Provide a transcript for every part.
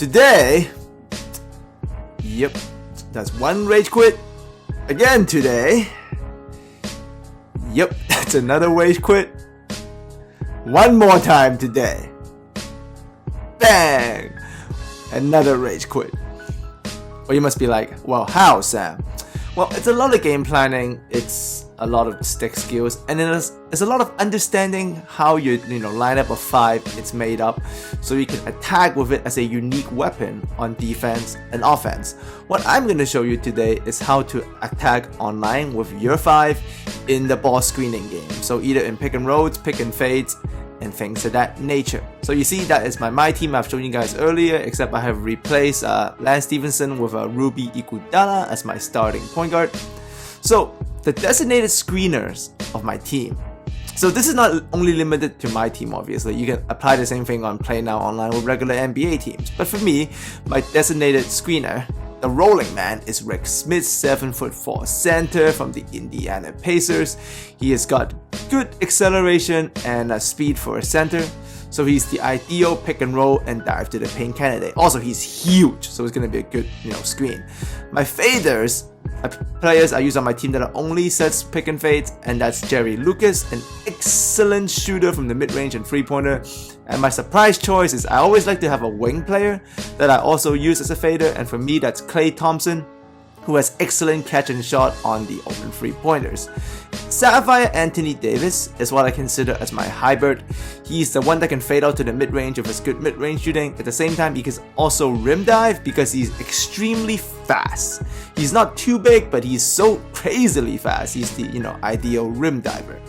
today, yep, that's one rage quit. Again today, yep, that's another rage quit. One more time today. Bang! Another rage quit. Well, you must be like, well, how, Sam? Well, it's a lot of game planning, it's a lot of stick skills, and then there's a lot of understanding how your lineup of 5 it's made up, so you can attack with it as a unique weapon on defense and offense. What I'm going to show you today is how to attack online with your 5 in the ball screening game. So either in pick and rolls, pick and fades, and things of that nature. So you see that is my team I've shown you guys earlier, except I have replaced Lance Stevenson with a Ruby Iguodala as my starting point guard. So the designated screeners of my team. So this is not only limited to my team, obviously. You can apply the same thing on Play Now Online with regular NBA teams. But for me, my designated screener, the rolling man, is Rick Smits, 7'4" center from the Indiana Pacers. He has got good acceleration and speed for a center, so he's the ideal pick and roll and dive to the paint candidate. Also, he's huge, so it's going to be a good screen. My faders, players I use on my team that are only sets pick and fades, and that's Jerry Lucas, an excellent shooter from the mid-range and three-pointer. And my surprise choice is I always like to have a wing player that I also use as a fader, and for me that's Klay Thompson, who has excellent catch and shot on the open three-pointers. Sapphire Anthony Davis is what I consider as my hybrid. He's the one that can fade out to the mid-range with his good mid-range shooting. At the same time, he can also rim dive because he's extremely fast. He's not too big, but he's so crazily fast. He's the ideal rim diver.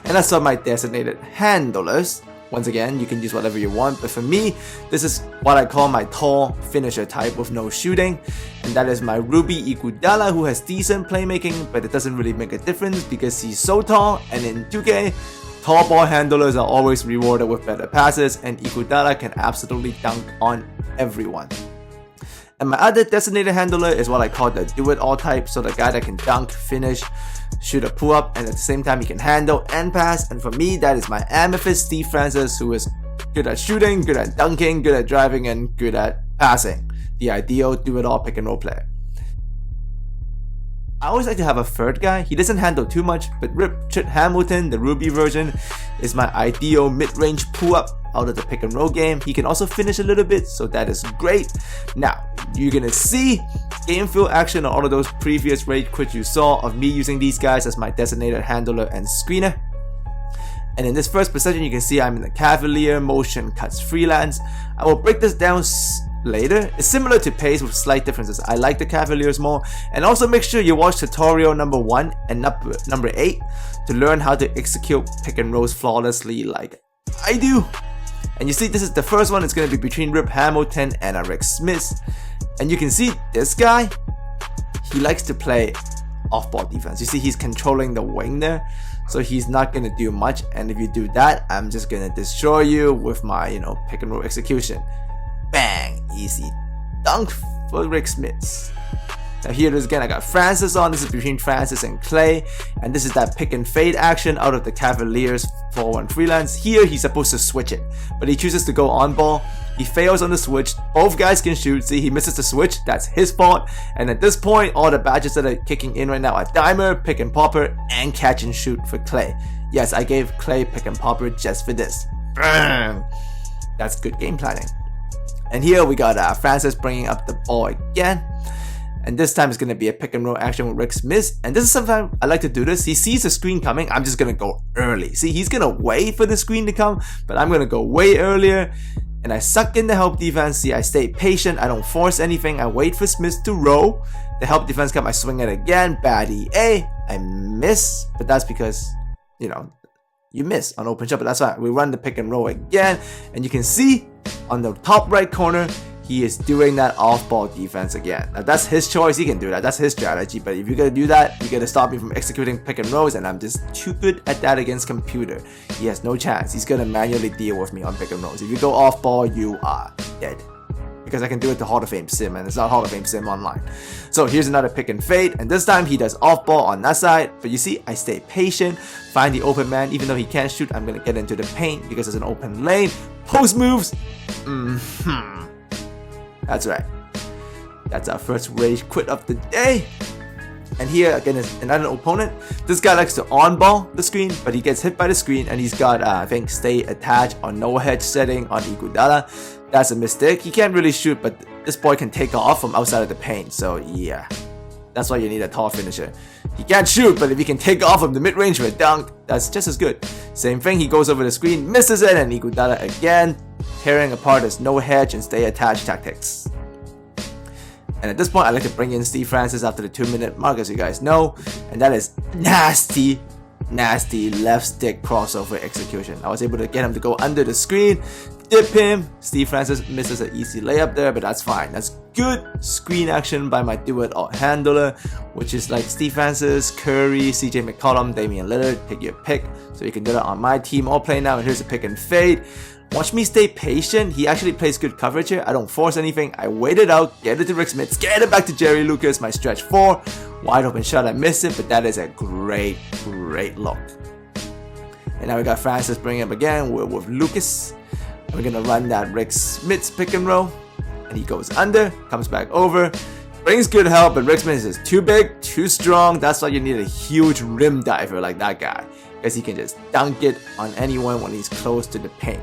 And that's all my designated handlers. Once again, you can use whatever you want, but for me, this is what I call my tall finisher type with no shooting, and that is my Ruby Iguodala, who has decent playmaking, but it doesn't really make a difference because he's so tall, and in 2K, tall ball handlers are always rewarded with better passes, and Iguodala can absolutely dunk on everyone. And my other designated handler is what I call the do-it-all type, so the guy that can dunk, finish, shoot a pull-up, and at the same time he can handle and pass. And for me, that is my Amethyst Steve Francis, who is good at shooting, good at dunking, good at driving, and good at passing. The ideal do-it-all pick-and-roll player. I always like to have a third guy. He doesn't handle too much, but Richard Hamilton, the Ruby version, is my ideal mid-range pull-up out of the pick-and-roll game. He can also finish a little bit, so that is great. Now, you're gonna see game field action on all of those previous rage quits you saw of me using these guys as my designated handler and screener. And in this first possession, you can see I'm in the Cavalier motion cuts freelance. I will break this down later. It's similar to pace with slight differences. I like the Cavaliers more. And also make sure you watch tutorial number 1 and number 8 to learn how to execute pick and rolls flawlessly like I do. And you see, this is the first one. It's going to be between Rip Hamilton and Rick Smits. And you can see this guy, he likes to play off-ball defense. You see, he's controlling the wing there, so he's not going to do much. And if you do that, I'm just going to destroy you with my, pick and roll execution. Bang! Easy dunk for Rick Smits. Now here it is again, I got Francis on. This is between Francis and Klay, and this is that pick and fade action out of the Cavaliers 4-1 freelance. Here he's supposed to switch it, but he chooses to go on ball. He fails on the switch. Both guys can shoot. See, he misses the switch. That's his fault. And at this point, all the badges that are kicking in right now are dimer, pick and popper, and catch and shoot for Klay. Yes, I gave Klay pick and popper just for this. Bang! That's good game planning. And here we got Francis bringing up the ball again. And this time it's going to be a pick and roll action with Rick Smits. And this is sometimes I like to do this. He sees the screen coming. I'm just going to go early. See, he's going to wait for the screen to come, but I'm going to go way earlier. And I suck in the help defense. See, I stay patient. I don't force anything. I wait for Smits to roll. The help defense come. I swing it again. Bad EA. I miss. But that's because, you miss on open shot. But that's why we run the pick and roll again. And you can see on the top right corner, he is doing that off-ball defense again. Now that's his choice, he can do that, that's his strategy, but if you're gonna do that, you're gonna stop me from executing pick and rolls, and I'm just too good at that against computer. He has no chance, he's gonna manually deal with me on pick and rolls. If you go off-ball, you are dead. Because I can do it to Hall of Fame Sim, and it's not Hall of Fame Sim online. So here's another pick and fade, and this time he does off-ball on that side, but you see, I stay patient, find the open man. Even though he can't shoot, I'm gonna get into the paint because there's an open lane. Post moves, That's right. That's our first rage quit of the day. And here again is another opponent. This guy likes to on-ball the screen, but he gets hit by the screen and he's got, I think, stay attached or no hedge setting on Iguodala. That's a mistake. He can't really shoot, but this boy can take off from outside of the paint. So yeah, that's why you need a tall finisher. He can't shoot, but if he can take off from the mid-range with a dunk, that's just as good. Same thing, he goes over the screen, misses it, and Iguodala again, tearing apart his no hedge and stay attached tactics. And at this point, I like to bring in Steve Francis after the 2-minute mark, as you guys know. And that is nasty, nasty left stick crossover execution. I was able to get him to go under the screen, dip him. Steve Francis misses an easy layup there, but that's fine. That's good screen action by my do-it-all handler, which is like Steve Francis, Curry, CJ McCollum, Damian Lillard. Take your pick. So you can do that on my team. All play now, and here's a pick and fade. Watch me stay patient. He actually plays good coverage here. I don't force anything. I wait it out, get it to Rick Smits, get it back to Jerry Lucas, my stretch 4. Wide open shot, I missed it, but that is a great look. And now we got Francis bringing him again. We're with Lucas. We're going to run that Rick Smits pick and roll. And he goes under, comes back over, brings good help, but Rick Smits is too big, too strong. That's why you need a huge rim diver like that guy, because he can just dunk it on anyone when he's close to the paint.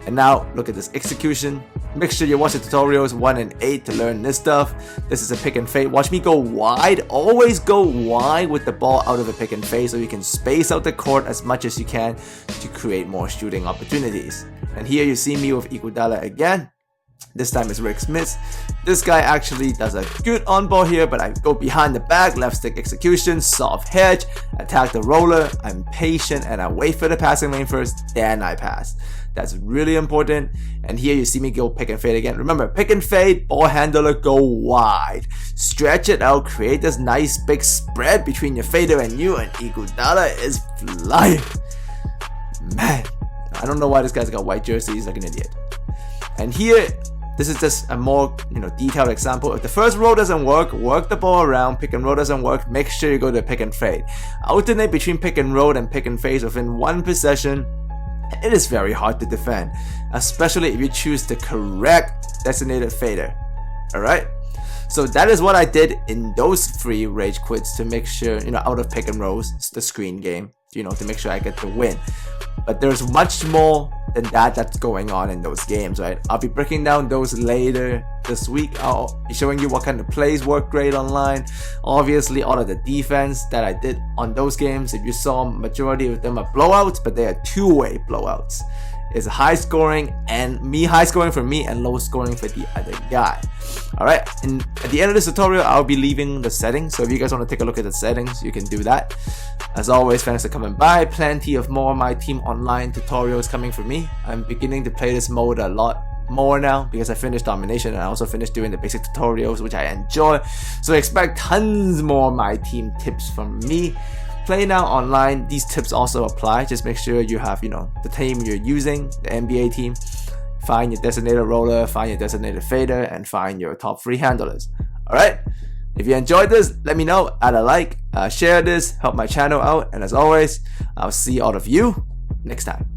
And now, look at this execution. Make sure you watch the tutorials 1 and 8 to learn this stuff. This is a pick and fade. Watch me go wide. Always go wide with the ball out of a pick and fade so you can space out the court as much as you can to create more shooting opportunities. And here you see me with Iguodala again. This time it's Rick Smits. This guy actually does a good on ball here, but I go behind the back, left stick execution, soft hedge, attack the roller. I'm patient and I wait for the passing lane first, then I pass. That's really important. And here you see me go pick and fade again. Remember, pick and fade, ball handler, go wide. Stretch it out, create this nice big spread between your fader and you, and Iguodala is flying. Man, I don't know why this guy's got white jersey, he's like an idiot. And here, this is just a more detailed example. If the first roll doesn't work, work the ball around. Pick and roll doesn't work, make sure you go to pick and fade. Alternate between pick and roll and pick and fade within one possession. It is very hard to defend, especially if you choose the correct designated fader. Alright? So that is what I did in those 3 rage quits to make sure, out of pick and rolls, it's the screen game, to make sure I get the win. But there's much more than that's going on in those games, right? I'll be breaking down those later this week. I'll be showing you what kind of plays work great online. Obviously, all of the defense that I did on those games, if you saw, majority of them are blowouts, but they are 2-way blowouts. It's high scoring and high scoring for me and low scoring for the other guy. Alright, and at the end of this tutorial, I'll be leaving the settings. So if you guys want to take a look at the settings, you can do that. As always, thanks for coming by. Plenty of more MyTeam online tutorials coming from me. I'm beginning to play this mode a lot more now because I finished Domination and I also finished doing the basic tutorials, which I enjoy. So expect tons more MyTeam tips from me. Play now online, these tips also apply. Just make sure you have, the team you're using, the NBA team. Find your designated roller, find your designated fader, and find your top 3 handlers. Alright? If you enjoyed this, let me know, add a like, share this, help my channel out, and as always, I'll see all of you next time.